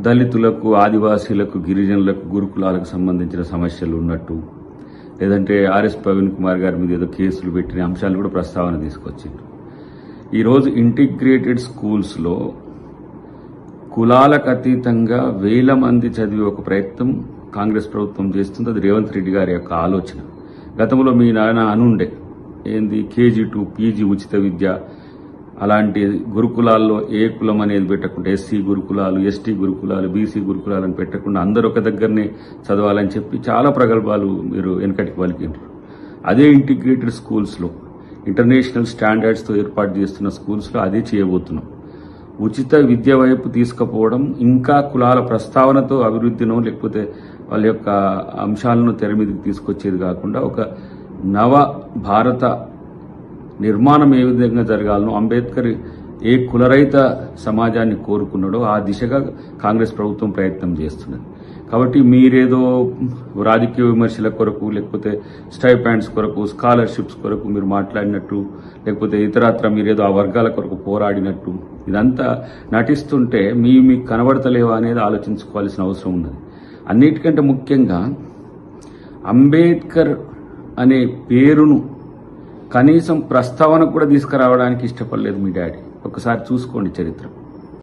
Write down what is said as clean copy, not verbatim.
దళితులకు, ఆదివాసీలకు, గిరిజనులకు, గురుకులాలకు సంబంధించిన సమస్యలు ఉన్నట్టు, లేదంటే ఆర్ఎస్ ప్రవీణ్ కుమార్ గారి మీద ఏదో కేసులు పెట్టిన అంశాలు కూడా ప్రస్తావన తీసుకొచ్చింది. ఈరోజు ఇంటిగ్రేటెడ్ స్కూల్స్లో కులాలకు అతీతంగా 1000 మంది చదివే ఒక ప్రయత్నం కాంగ్రెస్ ప్రభుత్వం చేస్తుంది. అది రేవంత్ రెడ్డి గారి యొక్క ఆలోచన. గతంలో మీ నాన్న అనుండే ఏంది కేజీ టు పీజీ ఉచిత విద్య, అలాంటి గురుకులాల్లో ఏ కులం అనేది పెట్టకుండా ఎస్సీ గురుకులాలు, ఎస్టీ గురుకులాలు, బీసీ గురుకులాలను పెట్టకుండా అందరూ ఒక దగ్గరనే చదవాలని చెప్పి చాలా ప్రగల్భాలు మీరు వెనకటికి పలికింటారు. అదే ఇంటిగ్రేటెడ్ స్కూల్స్లో ఇంటర్నేషనల్ స్టాండర్డ్స్తో ఏర్పాటు చేస్తున్న స్కూల్స్లో అదే చేయబోతున్నాం. ఉచిత విద్య వైపు తీసుకుపోవడం, ఇంకా కులాల ప్రస్తావనతో అభివృద్ధినో లేకపోతే వాళ్ళ యొక్క అంశాలను తెర మీదకి తీసుకొచ్చేది కాకుండా ఒక నవ భారత నిర్మాణం ఏ విధంగా జరగాలనో, అంబేద్కర్ ఏ కులరహిత సమాజాన్ని కోరుకున్నాడో ఆ దిశగా కాంగ్రెస్ ప్రభుత్వం ప్రయత్నం చేస్తున్నది. కాబట్టి మీరేదో రాజకీయ విమర్శల కొరకు, లేకపోతే స్టైపాండ్స్ కొరకు, స్కాలర్షిప్స్ కొరకు మీరు మాట్లాడినట్టు, లేకపోతే ఇతరత్ర మీరేదో ఆ వర్గాల కొరకు పోరాడినట్టు ఇదంతా నటిస్తుంటే మీకు కనబడతలేవా అనేది ఆలోచించుకోవాల్సిన అవసరం ఉన్నది. అన్నిటికంటే ముఖ్యంగా అంబేద్కర్ అనే పేరును కనీసం ప్రస్తావన కూడా తీసుకురావడానికి ఇష్టపడలేదు మీ డాడీ. ఒకసారి చూసుకోండి చరిత్ర.